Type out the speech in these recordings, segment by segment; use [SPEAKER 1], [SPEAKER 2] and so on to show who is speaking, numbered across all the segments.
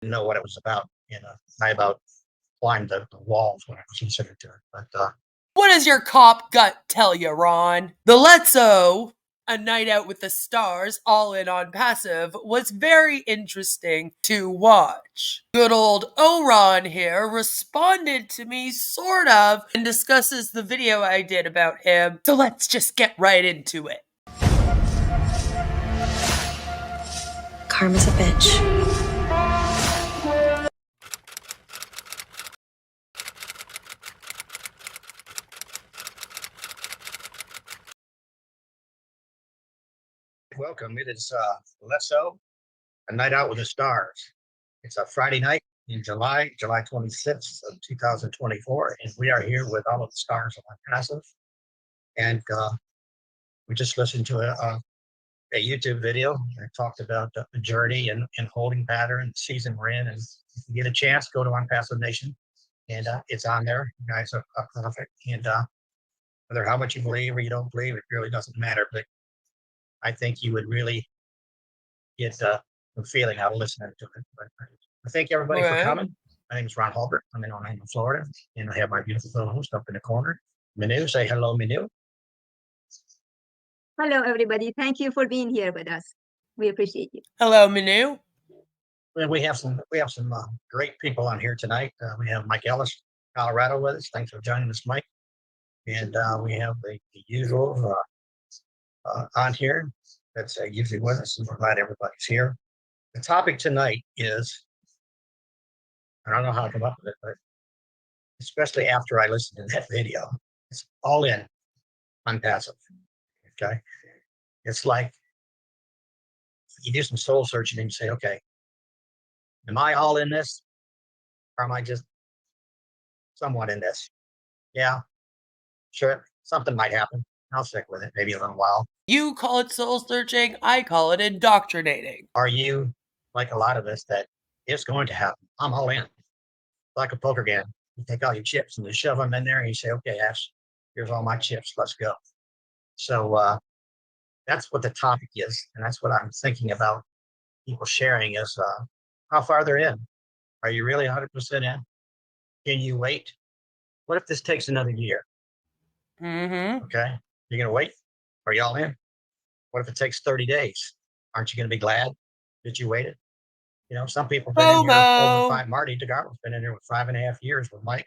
[SPEAKER 1] know what it was about. I about climbed the walls when I was considered to it. But
[SPEAKER 2] what does your cop gut tell you, Ron? The Let's-O, A Night Out with the Stars, all in Onpassive, was very interesting to watch. Good old ORon here responded to me, sort of, and discusses the video I did about him. So let's just get right into it.
[SPEAKER 3] Karma's a bitch.
[SPEAKER 1] welcome. It is Let's-O, A Night Out with the Stars. It's a Friday night in July 26th of 2024, and we are here with all of the stars of Onpassive. And we just listened to a YouTube video that talked about the journey and holding pattern, the season we're in. And if you get a chance, go to Onpassive Nation, and it's on there. You guys are perfect. And no matter how much you believe or you don't believe, it really doesn't matter. But I think you would really get the feeling out of listening to it. But I thank everybody for coming. My name is Ron Halbert. I'm in Orlando, Florida, and I have my beautiful co-host up in the corner. Manu, say hello, Manu.
[SPEAKER 4] Hello, everybody. Thank you for being here with us. We appreciate you.
[SPEAKER 2] Hello, Manu.
[SPEAKER 1] And we have some great people on here tonight. We have Mike Ellis, Colorado, with us. Thanks for joining us, Mike. And we have the usual on here that's usually with us, and we're glad everybody's here. The topic tonight is, I don't know how to come up with it, but especially after I listened to that video, it's all in Onpassive. Okay. It's like you do some soul searching and you say, okay, am I all in this? Or am I just somewhat in this? Yeah, sure. Something might happen. I'll stick with it maybe a little while.
[SPEAKER 2] You call it soul searching, I call it indoctrinating.
[SPEAKER 1] Are you like a lot of us that it's going to happen? I'm all in. Like a poker game. You take all your chips and you shove them in there and you say, okay, Ash, here's all my chips. Let's go. So that's what the topic is. And that's what I'm thinking about people sharing is how far they're in. Are you really 100% in? Can you wait? What if this takes another year? Okay. You're going to wait? Are y'all in? What if it takes 30 days? Aren't you going to be glad that you waited? You know, some people have been in here over 5. Marty DeGarmo's been in here with 5.5 years with Mike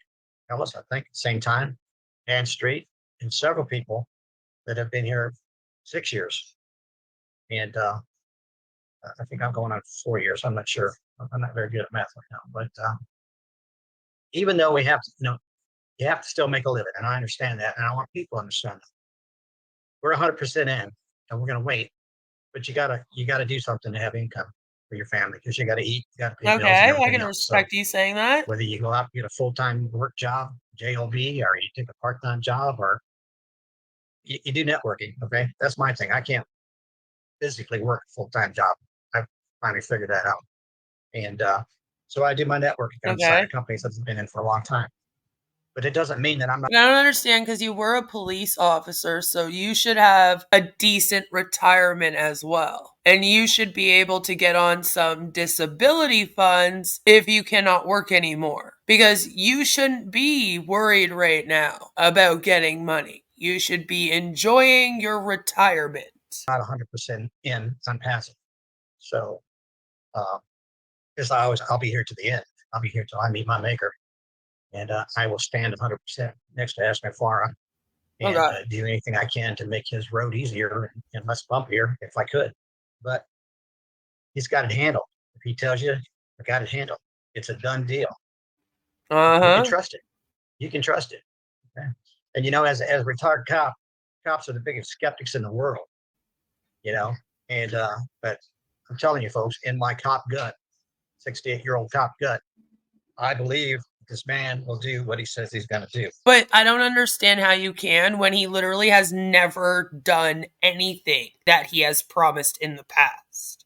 [SPEAKER 1] Ellis, I think, same time, and Street, and several people that have been here 6 years. And I think I'm going on 4 years. I'm not sure. I'm not very good at math right now. But even though we have to, you have to still make a living. And I understand that. And I want people to understand that. We're 100% in and we're going to wait. But you gotta do something to have income for your family because you got to eat, you got to pay bills.
[SPEAKER 2] Okay, I can respect you saying that.
[SPEAKER 1] Whether you go out and get a full-time work job, JOB, or you take a part-time job, or you do networking. Okay, that's my thing. I can't physically work a full-time job. I've finally figured that out, and so I do my networking outside of companies that I've been in for a long time. But it doesn't mean that I'm not.
[SPEAKER 2] I don't understand because you were a police officer, so you should have a decent retirement as well. And you should be able to get on some disability funds if you cannot work anymore. Because you shouldn't be worried right now about getting money. You should be enjoying your retirement.
[SPEAKER 1] Not 100% in Onpassive. So, because I'll be here to the end. I'll be here till I meet my maker. And I will stand 100% next to Ash Mufareh and do anything I can to make his road easier and less bumpier if I could. But he's got it handled. If he tells you, I got it handled, it's a done deal. You can trust it. You can trust it. Okay? And, as a retired cop, cops are the biggest skeptics in the world, And but I'm telling you, folks, in my cop gut, 68-year-old cop gut, I believe this man will do what he says he's going to do.
[SPEAKER 2] But I don't understand how you can when he literally has never done anything that he has promised in the past.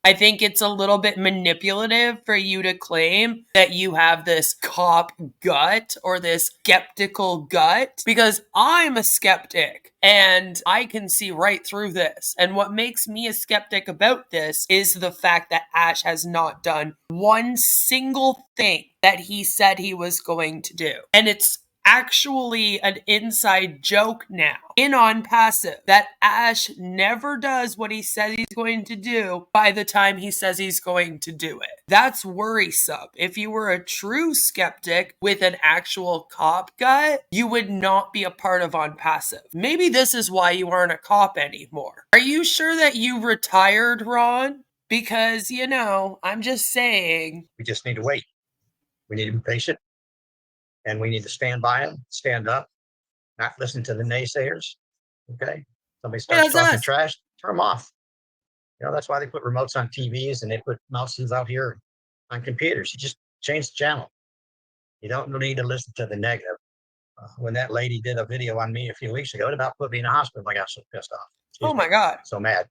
[SPEAKER 2] I think it's a little bit manipulative for you to claim that you have this cop gut or this skeptical gut, because I'm a skeptic and I can see right through this. And what makes me a skeptic about this is the fact that Ash has not done one single thing that he said he was going to do. And it's actually an inside joke now in Onpassive that Ash never does what he says he's going to do by the time he says he's going to do it. That's worrisome. If you were a true skeptic with an actual cop gut, you would not be a part of Onpassive. Maybe this is why you aren't a cop anymore. Are you sure that you retired, Ron? Because, I'm just saying.
[SPEAKER 1] We just need to wait. We need to be patient. And we need to stand by them, stand up, not listen to the naysayers. Okay? Somebody starts talking trash, turn them off. That's why they put remotes on TVs and they put mouses out here on computers. You just change the channel. You don't need to listen to the negative. When that lady did a video on me a few weeks ago, it about put me in the hospital. I got so pissed off.
[SPEAKER 2] Oh my God.
[SPEAKER 1] So mad.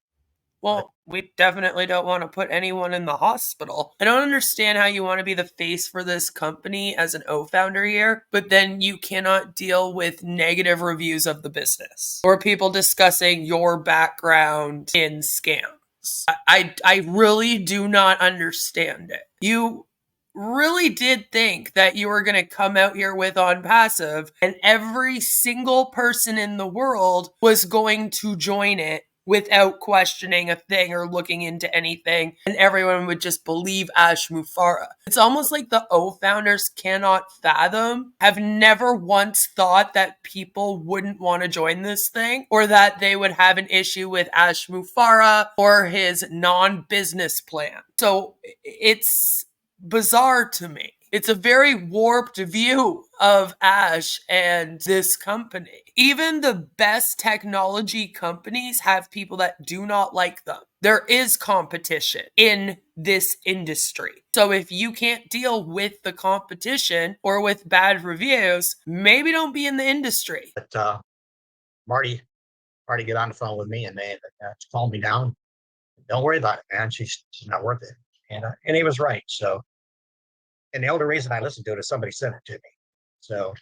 [SPEAKER 2] Well, we definitely don't want to put anyone in the hospital. I don't understand how you want to be the face for this company as an O-founder here, but then you cannot deal with negative reviews of the business or people discussing your background in scams. I really do not understand it. You really did think that you were going to come out here with Onpassive and every single person in the world was going to join it without questioning a thing or looking into anything, and everyone would just believe Ash Mufareh. It's almost like the O-founders cannot fathom, have never once thought that people wouldn't want to join this thing, or that they would have an issue with Ash Mufareh or his non-business plan. So it's bizarre to me. It's a very warped view of Ash and this company. Even the best technology companies have people that do not like them. There is competition in this industry. So if you can't deal with the competition or with bad reviews, maybe don't be in the industry.
[SPEAKER 1] But Marty get on the phone with me and they calmed me down. Don't worry about it, man. She's not worth it. And he was right. So. And the only reason I listened to it is somebody sent it to me. So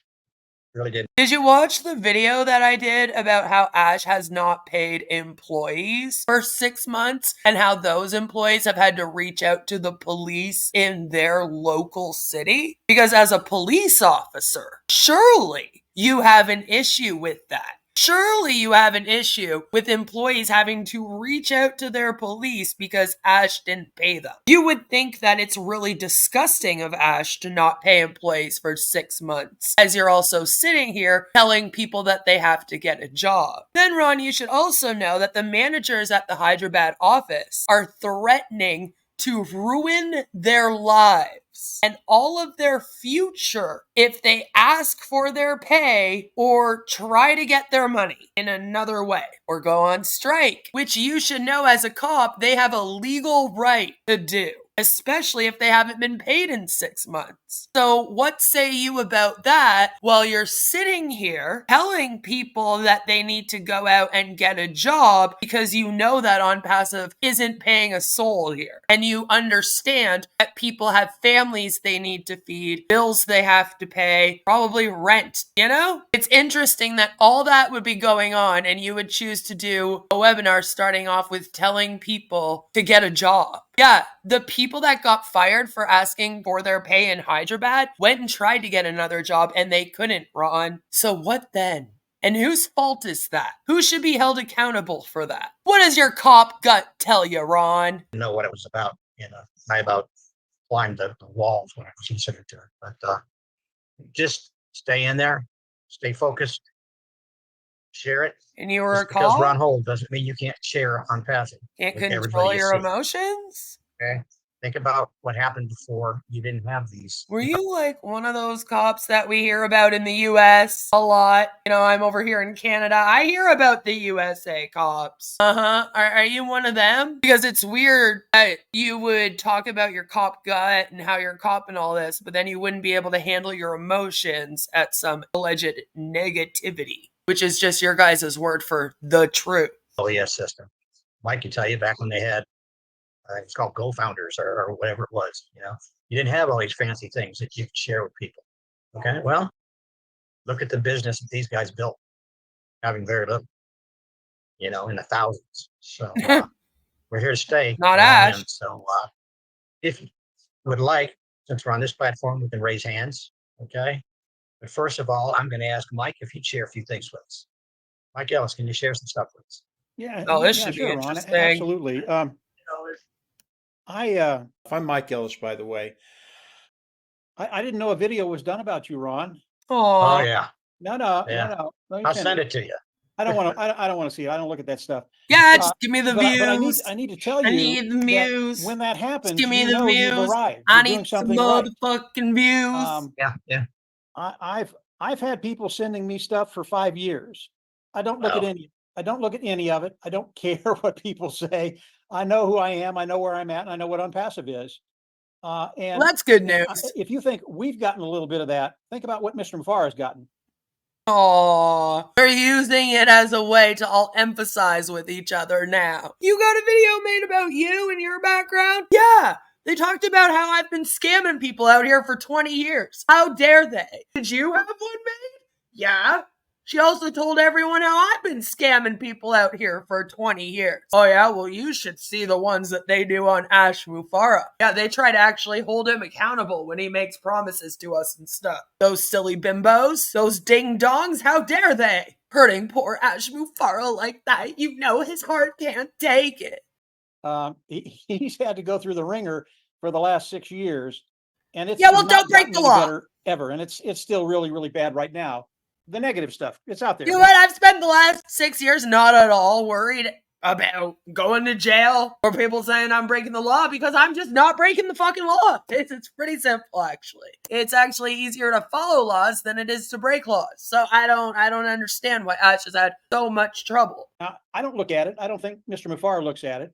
[SPEAKER 1] really did.
[SPEAKER 2] Did you watch the video that I did about how Ash has not paid employees for 6 months and how those employees have had to reach out to the police in their local city? Because as a police officer, surely you have an issue with that. Surely you have an issue with employees having to reach out to their police because Ash didn't pay them. You would think that it's really disgusting of Ash to not pay employees for 6 months, as you're also sitting here telling people that they have to get a job. Then, Ron, you should also know that the managers at the Hyderabad office are threatening to ruin their lives and all of their future if they ask for their pay or try to get their money in another way or go on strike, which you should know as a cop they have a legal right to do, especially if they haven't been paid in 6 months. So what say you about that while you're sitting here telling people that they need to go out and get a job because you know that Onpassive isn't paying a soul here, and you understand that people have families they need to feed, bills they have to pay, probably rent, It's interesting that all that would be going on and you would choose to do a webinar starting off with telling people to get a job. Yeah, the people that got fired for asking for their pay in Hyderabad went and tried to get another job and they couldn't, Ron. So what then? And whose fault is that? Who should be held accountable for that? What does your cop gut tell you, Ron?
[SPEAKER 1] I know what it was about. I about climbed the walls when I was considered to it. But just stay in there, stay focused, share it.
[SPEAKER 2] And you were a cop?
[SPEAKER 1] Because we're on hold doesn't mean you can't share Onpassive.
[SPEAKER 2] Can't control your emotions?
[SPEAKER 1] Okay. Think about what happened before you didn't have these.
[SPEAKER 2] Were you like one of those cops that we hear about in the US a lot? I'm over here in Canada. I hear about the USA cops. Are you one of them? Because it's weird that you would talk about your cop gut and how you're a cop and all this, but then you wouldn't be able to handle your emotions at some alleged negativity, which is just your guys' word for the truth.
[SPEAKER 1] OES system. Mike can tell you back when they had It's called co-founders or whatever it was. You didn't have all these fancy things that you could share with people. Okay, well, look at the business that these guys built, having very little, in the thousands. So we're here to stay.
[SPEAKER 2] Not
[SPEAKER 1] We're all
[SPEAKER 2] Ash.
[SPEAKER 1] in. So if you would like, since we're on this platform, we can raise hands. Okay. But first of all, I'm going to ask Mike if he'd share a few things with us. Mike Ellis, can you share some stuff with us?
[SPEAKER 5] Yeah,
[SPEAKER 2] Oh, this
[SPEAKER 5] yeah,
[SPEAKER 2] should be
[SPEAKER 5] sure, Ron.
[SPEAKER 2] interesting.
[SPEAKER 5] Absolutely. I'm Mike Ellis, by the way. I didn't know a video was done about you, Ron.
[SPEAKER 1] Oh,
[SPEAKER 2] Oh,
[SPEAKER 1] yeah.
[SPEAKER 5] No. Let me
[SPEAKER 1] I'll
[SPEAKER 5] finish.
[SPEAKER 1] send it to you.
[SPEAKER 5] I don't want to. I don't want to see it. I don't look at that stuff.
[SPEAKER 2] yeah, just give me the views.
[SPEAKER 5] But I need to tell
[SPEAKER 2] I
[SPEAKER 5] you
[SPEAKER 2] need the
[SPEAKER 5] that
[SPEAKER 2] views.
[SPEAKER 5] when that
[SPEAKER 2] Just
[SPEAKER 5] happens,
[SPEAKER 2] give me
[SPEAKER 5] you
[SPEAKER 2] the
[SPEAKER 5] know you've
[SPEAKER 2] views.
[SPEAKER 5] arrived.
[SPEAKER 2] I
[SPEAKER 5] You're
[SPEAKER 2] need
[SPEAKER 5] doing
[SPEAKER 2] some
[SPEAKER 5] something right.
[SPEAKER 2] motherfucking views.
[SPEAKER 1] Yeah.
[SPEAKER 5] I've had people sending me stuff for 5 years. I don't look at any. I don't look at any of it. I don't care what people say. I know who I am. I know where I'm at. And I know what Onpassive is. And
[SPEAKER 2] Well, that's good news.
[SPEAKER 5] if you think we've gotten a little bit of that, think about what Mr. Mufareh has gotten.
[SPEAKER 2] Aw, they're using it as a way to all emphasize with each other now. You got a video made about you and your background? Yeah, they talked about how I've been scamming people out here for 20 years. How dare they? Did you have one made? Yeah. She also told everyone how I've been scamming people out here for 20 years. Oh yeah, well you should see the ones that they do on Ash Mufareh. Yeah, they try to actually hold him accountable when he makes promises to us and stuff. Those silly bimbos, those ding-dongs, how dare they? Hurting poor Ash Mufareh like that, you know his heart can't take it.
[SPEAKER 5] He's had to go through the ringer for the last 6 years, and it's
[SPEAKER 2] don't
[SPEAKER 5] not
[SPEAKER 2] break
[SPEAKER 5] gotten
[SPEAKER 2] the
[SPEAKER 5] any
[SPEAKER 2] law.
[SPEAKER 5] better ever, and it's still really, really bad right now. The negative stuff, it's out there.
[SPEAKER 2] You know what? I've spent the last 6 years not at all worried about going to jail or people saying I'm breaking the law because I'm just not breaking the fucking law. It's pretty simple, actually. It's actually easier to follow laws than it is to break laws. So I don't understand why Ash has had so much trouble.
[SPEAKER 5] Now, I don't look at it. I don't think Mr. Mufareh looks at it.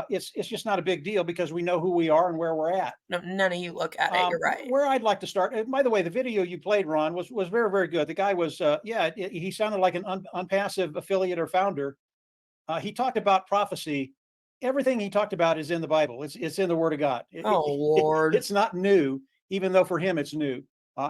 [SPEAKER 5] It's just not a big deal because we know who we are and where we're at.
[SPEAKER 2] No, none of you look at it. You're right.
[SPEAKER 5] Where I'd like to start, and by the way, the video you played, Ron, was very, very good. The guy was, he sounded like an Onpassive affiliate or founder. He talked about prophecy. Everything he talked about is in the Bible. It's in the Word of God.
[SPEAKER 2] Lord.
[SPEAKER 5] It's not new, even though for him it's new,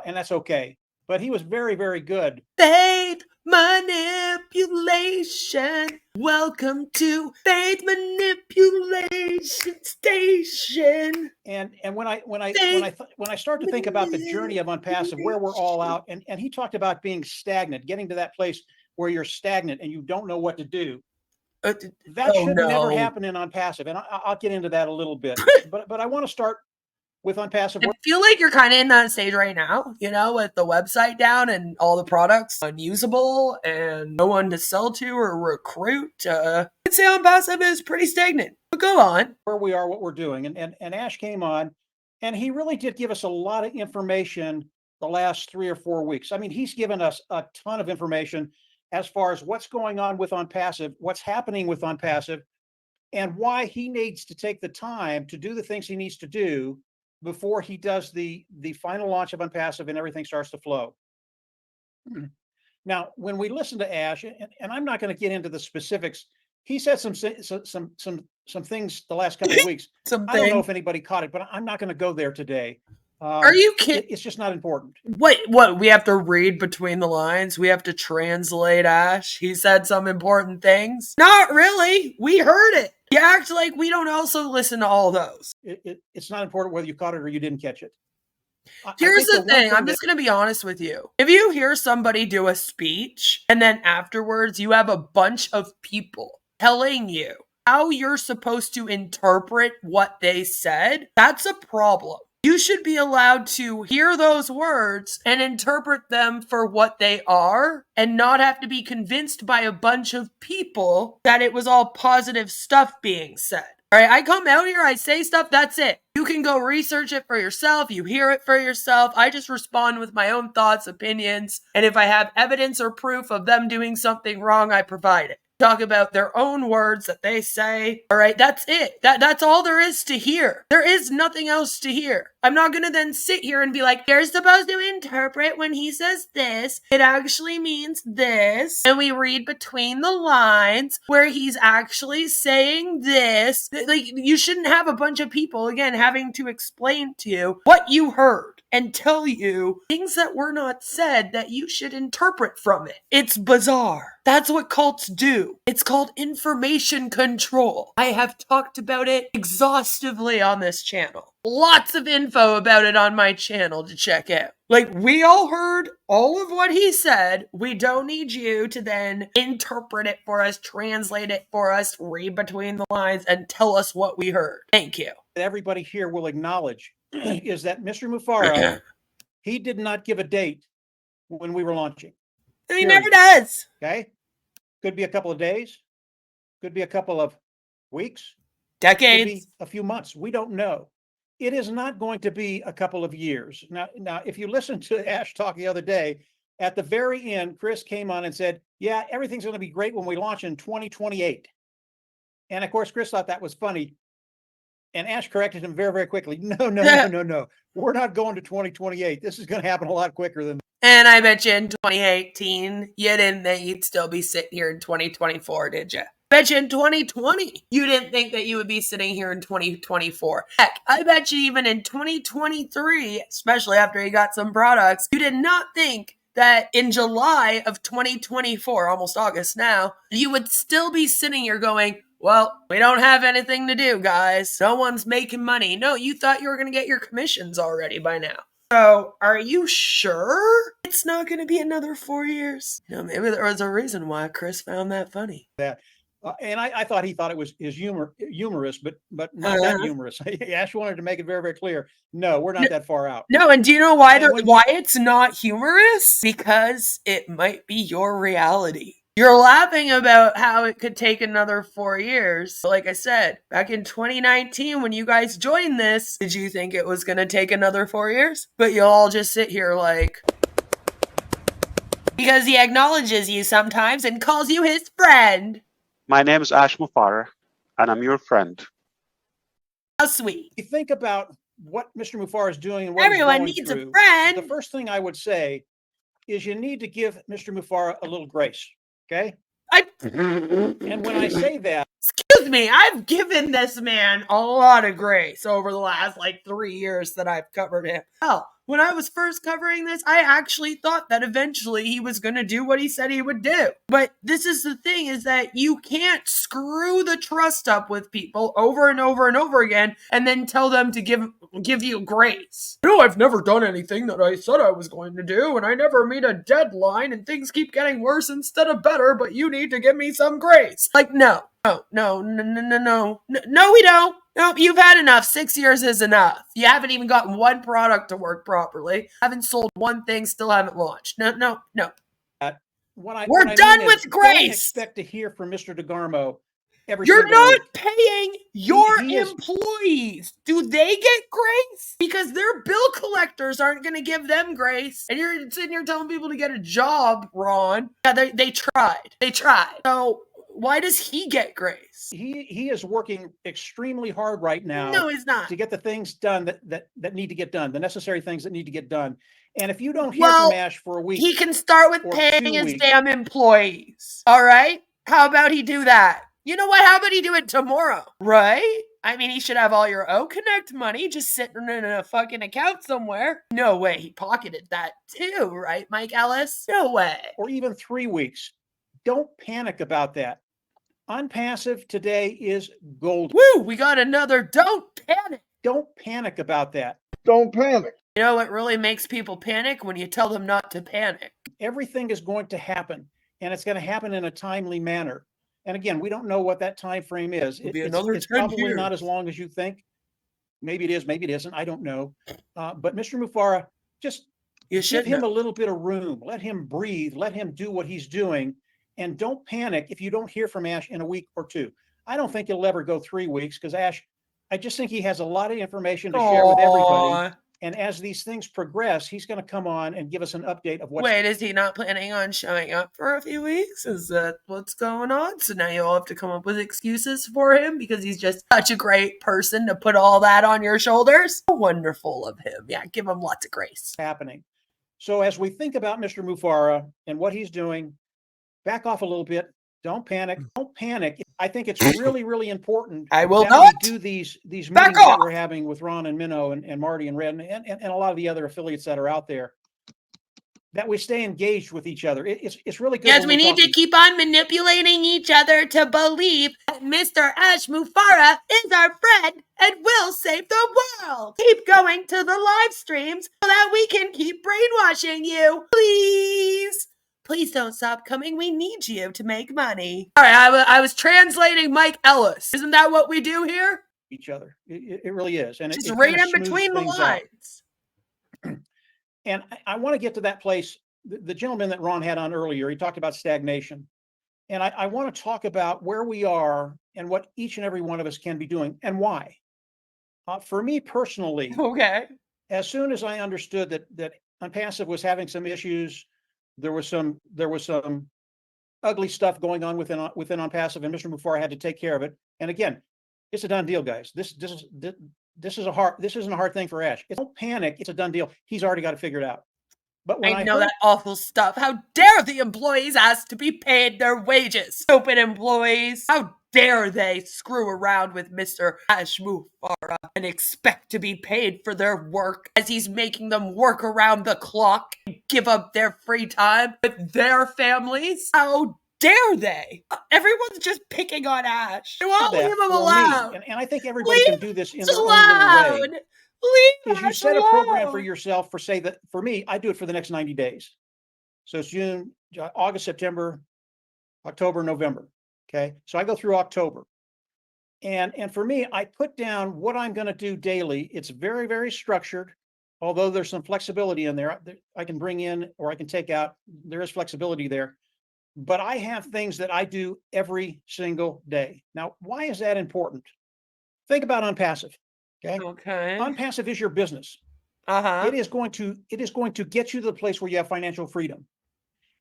[SPEAKER 5] and that's okay. But he was very, very good.
[SPEAKER 2] Faith manipulation. Welcome to faith manipulation station.
[SPEAKER 5] And when I start to think about the journey of Onpassive, where we're all out, and he talked about being stagnant, getting to that place where you're stagnant and you don't know what to do. That should never happen in Onpassive, and I'll get into that a little bit. but I want to start with Onpassive.
[SPEAKER 2] I feel like you're kind of in that stage right now, with the website down and all the products unusable and no one to sell to or recruit. I'd say Onpassive is pretty stagnant, but go on.
[SPEAKER 5] Where we are, what we're doing. And Ash came on, and he really did give us a lot of information the last 3 or 4 weeks. I mean, he's given us a ton of information as far as what's going on with Onpassive, what's happening with Onpassive, and why he needs to take the time to do the things he needs to do before he does the final launch of Onpassive and everything starts to flow. Now, when we listen to Ash, and I'm not going to get into the specifics, he said some things the last couple of weeks. I don't know if anybody caught it, but I'm not going to go there today.
[SPEAKER 2] Are you kidding?
[SPEAKER 5] It's just not important.
[SPEAKER 2] Wait, what? We have to read between the lines? We have to translate Ash? He said some important things? Not really. We heard it. You act like we don't also listen to all those.
[SPEAKER 5] It's not important whether you caught it or you didn't catch it.
[SPEAKER 2] Here's the thing. I'm just going to be honest with you. If you hear somebody do a speech and then afterwards you have a bunch of people telling you how you're supposed to interpret what they said, that's a problem. You should be allowed to hear those words and interpret them for what they are and not have to be convinced by a bunch of people that it was all positive stuff being said. All right, I come out here, I say stuff, that's it. You can go research it for yourself, you hear it for yourself. I just respond with my own thoughts, opinions, and if I have evidence or proof of them doing something wrong, I provide it. talk about their own words that they say. All right, that's it. That's all there is to hear. There is nothing else to hear. I'm not going to then sit here and be like, you're supposed to interpret when he says this. It actually means this. And we read between the lines where he's actually saying this. Like, you shouldn't have a bunch of people, again, having to explain to you what you heard and tell you things that were not said that you should interpret from it. It's bizarre. That's what cults do. It's called information control. I have talked about it exhaustively on this channel. Lots of info about it on my channel to check out. Like, we all heard all of what he said. We don't need you to then interpret it for us, translate it for us, read between the lines, and tell us what we heard. Thank you.
[SPEAKER 5] Everybody here will acknowledge is that Mr. Mufareh, he did not give a date when we were launching.
[SPEAKER 2] He never does.
[SPEAKER 5] Okay? Could be a couple of days. Could be a couple of weeks.
[SPEAKER 2] Decades.
[SPEAKER 5] Could be a few months. We don't know. It is not going to be a couple of years. Now, if you listen to Ash talk the other day, at the very end, Chris came on and said, yeah, everything's going to be great when we launch in 2028. And of course, Chris thought that was funny. And Ash corrected him very, very quickly. No. We're not going to 2028. This is going to happen a lot quicker than that.
[SPEAKER 2] And I bet you in 2018, you didn't think you'd still be sitting here in 2024, did you? Bet you in 2020, you didn't think that you would be sitting here in 2024. Heck, I bet you even in 2023, especially after you got some products, you did not think that in July of 2024, almost August now, you would still be sitting here going, well, we don't have anything to do, guys. No one's making money. No, you thought you were going to get your commissions already by now. So, are you sure it's not going to be another 4 years? You know, maybe there was a reason why Chris found that funny.
[SPEAKER 5] And I thought he thought it was humorous, but not that humorous. Ash wanted to make it very, very clear. No, we're not that far out.
[SPEAKER 2] No, and do you know why why it's not humorous? Because it might be your reality. You're laughing about how it could take another 4 years. Like I said, back in 2019, when you guys joined this, did you think it was going to take another 4 years? But you'll all just sit here like... Because he acknowledges you sometimes and calls you his friend.
[SPEAKER 6] My name is Ash Mufareh, and I'm your friend.
[SPEAKER 2] How sweet.
[SPEAKER 5] You think about what Mr. Mufareh is doing and what
[SPEAKER 2] Everyone
[SPEAKER 5] he's going
[SPEAKER 2] needs
[SPEAKER 5] through.
[SPEAKER 2] a friend.
[SPEAKER 5] The first thing I would say is you need to give Mr. Mufareh a little grace. Okay. And when I say that,
[SPEAKER 2] excuse me, I've given this man a lot of grace over the last 3 years that I've covered him. Hell, when I was first covering this, I actually thought that eventually he was going to do what he said he would do. But this is the thing, is that you can't screw the trust up with people over and over and over again and then tell them to give you grace. No, I've never done anything that I said I was going to do, and I never meet a deadline, and things keep getting worse instead of better, but you need to give me some grace. No, we don't. Nope, you've had enough. 6 years is enough. You haven't even gotten one product to work properly. Haven't sold one thing, still haven't launched. No. We're done with grace.
[SPEAKER 5] Don't expect to hear from Mr. DeGarmo every
[SPEAKER 2] You're
[SPEAKER 5] single
[SPEAKER 2] not
[SPEAKER 5] week.
[SPEAKER 2] paying your employees. Do they get grace? Because their bill collectors aren't going to give them grace. And you're sitting here telling people to get a job, Ron. Yeah, they tried. So why does he get grace?
[SPEAKER 5] He is working extremely hard right now.
[SPEAKER 2] No, he's not.
[SPEAKER 5] To get the things done that need to get done, the necessary things that need to get done. And if you don't hear from Ash for a week,
[SPEAKER 2] he can start with paying his damn employees. All right? How about he do that? You know what? How about he do it tomorrow? Right? I mean, he should have all your OConnect money just sitting in a fucking account somewhere. No way. He pocketed that too, right, Mike Ellis? No way.
[SPEAKER 5] Or even 3 weeks. Don't panic about that. Onpassive today is gold.
[SPEAKER 2] Woo! We got another don't panic.
[SPEAKER 5] Don't panic about that.
[SPEAKER 7] Don't panic.
[SPEAKER 2] You know what really makes people panic? When you tell them not to panic.
[SPEAKER 5] Everything is going to happen, and it's going to happen in a timely manner. And again, we don't know what that time frame is. It's probably not as long as you think. Maybe it is, maybe it isn't. I don't know. But Mr. Mufareh, just give him a little bit of room. Let him breathe. Let him do what he's doing. And don't panic if you don't hear from Ash in a week or two. I don't think it'll ever go 3 weeks because Ash, I just think he has a lot of information to share with everybody. And as these things progress, he's going to come on and give us an update of what's.
[SPEAKER 2] Wait, is he not planning on showing up for a few weeks? Is that what's going on? So now you all have to come up with excuses for him because he's just such a great person to put all that on your shoulders? How wonderful of him. Yeah, give him lots of grace.
[SPEAKER 5] Happening. So as we think about Mr. Mufareh and what he's doing, back off a little bit. Don't panic. Don't panic. I think it's really, really important
[SPEAKER 2] I will
[SPEAKER 5] that
[SPEAKER 2] not.
[SPEAKER 5] we do these
[SPEAKER 2] Back
[SPEAKER 5] meetings that
[SPEAKER 2] off.
[SPEAKER 5] we're having with Ron and Minnow and Marty and Red and a lot of the other affiliates that are out there, that we stay engaged with each other. It's really good.
[SPEAKER 2] Yes,
[SPEAKER 5] when
[SPEAKER 2] we
[SPEAKER 5] we're
[SPEAKER 2] need to
[SPEAKER 5] talking.
[SPEAKER 2] keep on manipulating each other to believe that Mr. Ash Mufareh is our friend and will save the world. Keep going to the live streams so that we can keep brainwashing you. Please. Please don't stop coming. We need you to make money. All right, I was translating Mike Ellis. Isn't that what we do here?
[SPEAKER 5] Each other. It really is. And
[SPEAKER 2] Just
[SPEAKER 5] it
[SPEAKER 2] read
[SPEAKER 5] kind of
[SPEAKER 2] in
[SPEAKER 5] smooths
[SPEAKER 2] between the
[SPEAKER 5] things out.
[SPEAKER 2] lines.
[SPEAKER 5] And I want to get to that place. The gentleman that Ron had on earlier, he talked about stagnation. And I want to talk about where we are and what each and every one of us can be doing and why. For me personally,
[SPEAKER 2] Okay.
[SPEAKER 5] as soon as I understood that Onpassive was having some issues, there was some ugly stuff going on within Onpassive, and Mr. Mufareh had to take care of it. And again, it's a done deal, guys. This isn't a hard thing for Ash. Don't panic. It's a done deal. He's already got to figure it out. But when
[SPEAKER 2] I
[SPEAKER 5] I
[SPEAKER 2] know
[SPEAKER 5] heard
[SPEAKER 2] that awful stuff. How dare the employees ask to be paid their wages? Stupid employees. How dare they screw around with Mr. Ash Mufareh and expect to be paid for their work as he's making them work around the clock and give up their free time with their families? How dare they? Everyone's just picking on Ash. Well,
[SPEAKER 5] that
[SPEAKER 2] leave him
[SPEAKER 5] for me,
[SPEAKER 2] alone.
[SPEAKER 5] and I think everybody can do this in
[SPEAKER 2] Leave
[SPEAKER 5] their
[SPEAKER 2] us
[SPEAKER 5] own little way,
[SPEAKER 2] alone. Leave
[SPEAKER 5] is you
[SPEAKER 2] us
[SPEAKER 5] set a program for
[SPEAKER 2] alone.
[SPEAKER 5] yourself for, say, that for me, I do it for the next 90 days. So it's June, August, September, October, November. Okay. So I go through October. And for me, I put down what I'm going to do daily. It's very, very structured, although there's some flexibility in there. I can bring in or I can take out. There is flexibility there. But I have things that I do every single day. Now, why is that important? Think about Onpassive. Okay.
[SPEAKER 2] Okay.
[SPEAKER 5] Onpassive is your business.
[SPEAKER 2] Uh-huh.
[SPEAKER 5] It is going to get you to the place where you have financial freedom.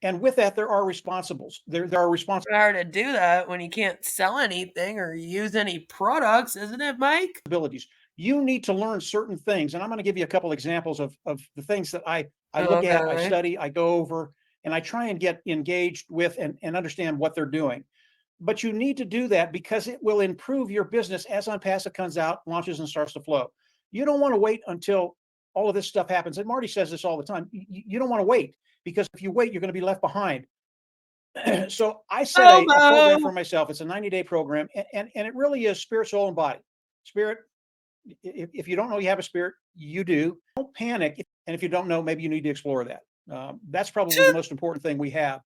[SPEAKER 5] And with that, there are responsibles. There are
[SPEAKER 2] It's hard to do that when you can't sell anything or use any products, isn't it, Mike?
[SPEAKER 5] responsibilities. You need to learn certain things. And I'm going to give you a couple examples of the things that I look at, I study, I go over, and I try and get engaged with and understand what they're doing. But you need to do that because it will improve your business as Onpassive comes out, launches, and starts to flow. You don't want to wait until all of this stuff happens. And Marty says this all the time. You don't want to wait, because if you wait, you're going to be left behind. So I set a program for myself. It's a 90-day program, and it really is spirit, soul, and body. Spirit, if you don't know you have a spirit, you do. Don't panic. And if you don't know, maybe you need to explore that. That's probably the most important thing we have.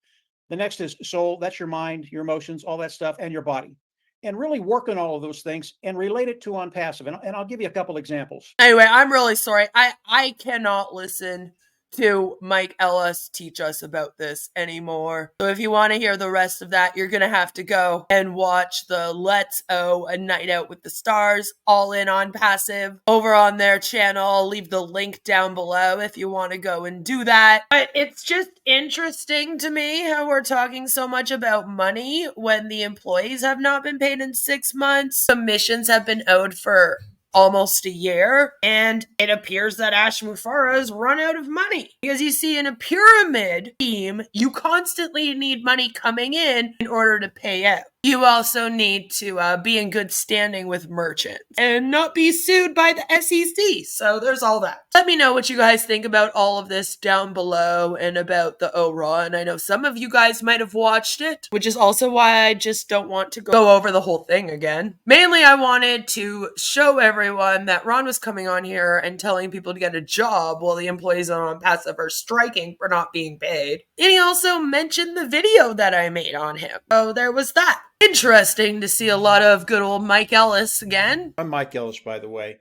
[SPEAKER 5] The next is soul. That's your mind, your emotions, all that stuff, and your body. And really work on all of those things and relate it to Onpassive. And I'll give you a couple examples.
[SPEAKER 2] Anyway, I'm really sorry. I cannot listen to Mike Ellis teach us about this anymore. So if you want to hear the rest of that, you're going to have to go and watch the Let's O A Night Out with the Stars all in Onpassive over on their channel. I'll leave the link down below if you want to go and do that. But it's just interesting to me how we're talking so much about money when the employees have not been paid in 6 months. Commissions have been owed for almost a year, and it appears that Ash Mufareh has run out of money. Because you see, in a pyramid scheme, you constantly need money coming in order to pay out. You also need to be in good standing with merchants and not be sued by the SEC. So there's all that. Let me know what you guys think about all of this down below and about the ORon. I know some of you guys might have watched it, which is also why I just don't want to go over the whole thing again. Mainly, I wanted to show everyone that Ron was coming on here and telling people to get a job while the employees on Onpassive are striking for not being paid. And he also mentioned the video that I made on him. So there was that. Interesting to see a lot of good old Mike Ellis again.
[SPEAKER 5] I'm Mike Ellis, by the way.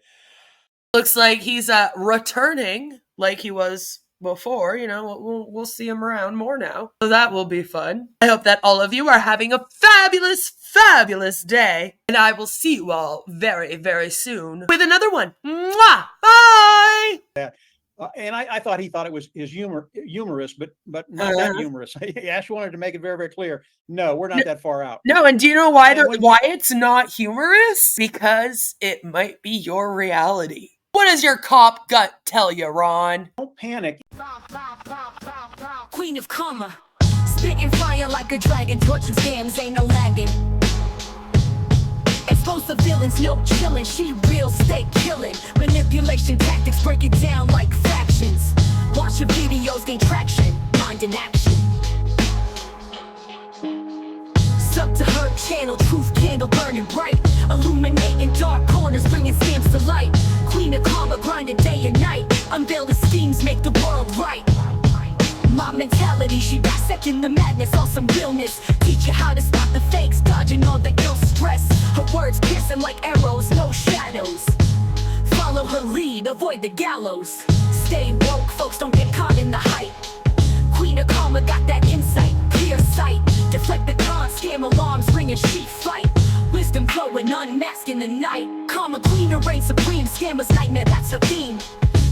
[SPEAKER 2] Looks like he's returning like he was before. You know, we'll see him around more now. So that will be fun. I hope that all of you are having a fabulous fabulous day, and I will see you all very, very soon with another one. Mwah! Bye!
[SPEAKER 5] And I thought he thought it was humorous, but not that humorous. Ash wanted to make it very, very clear. No, we're not that far out.
[SPEAKER 2] No, and do you know why
[SPEAKER 5] And when
[SPEAKER 2] why it's not humorous? Because it might be your reality. What does your cop gut tell you, Ron?
[SPEAKER 5] Don't panic.
[SPEAKER 7] Queen of karma, spitting fire like a dragon, torching scams, ain't no lagging. Expose the villains, no chillin', she real, stay killin'. Manipulation tactics, break it down like fractions. Watch your videos, gain traction, mind in action. Sub to her channel, truth candle burning bright, illuminating dark corners, bringing scams to light. Queen of karma, grinding day and night, unveil the schemes, make the world right. My mentality, she dissecting the madness, all some realness. Teach you how to stop the fakes, dodging all the ill stress. Her words piercing like arrows, no shadows. Follow her lead, avoid the gallows. Stay woke, folks, don't get caught in the hype. Queen of karma got that insight, clear sight. Deflect the con, scam alarms, bringing sheep fight. Wisdom flowing, unmasking the night. Karma queen, her reign supreme, scammers nightmare, that's her theme.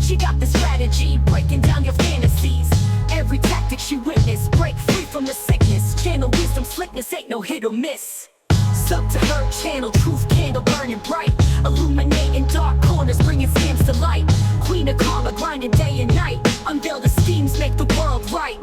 [SPEAKER 7] She got the strategy, breaking down your fantasies. Every tactic she witnessed, break free from the sickness. Channel wisdom, slickness, ain't no hit or miss. Sub to her channel, truth candle burning bright, illuminating dark corners, bringing scams to light. Queen of karma, grinding day and night, unveil the schemes, make the world right.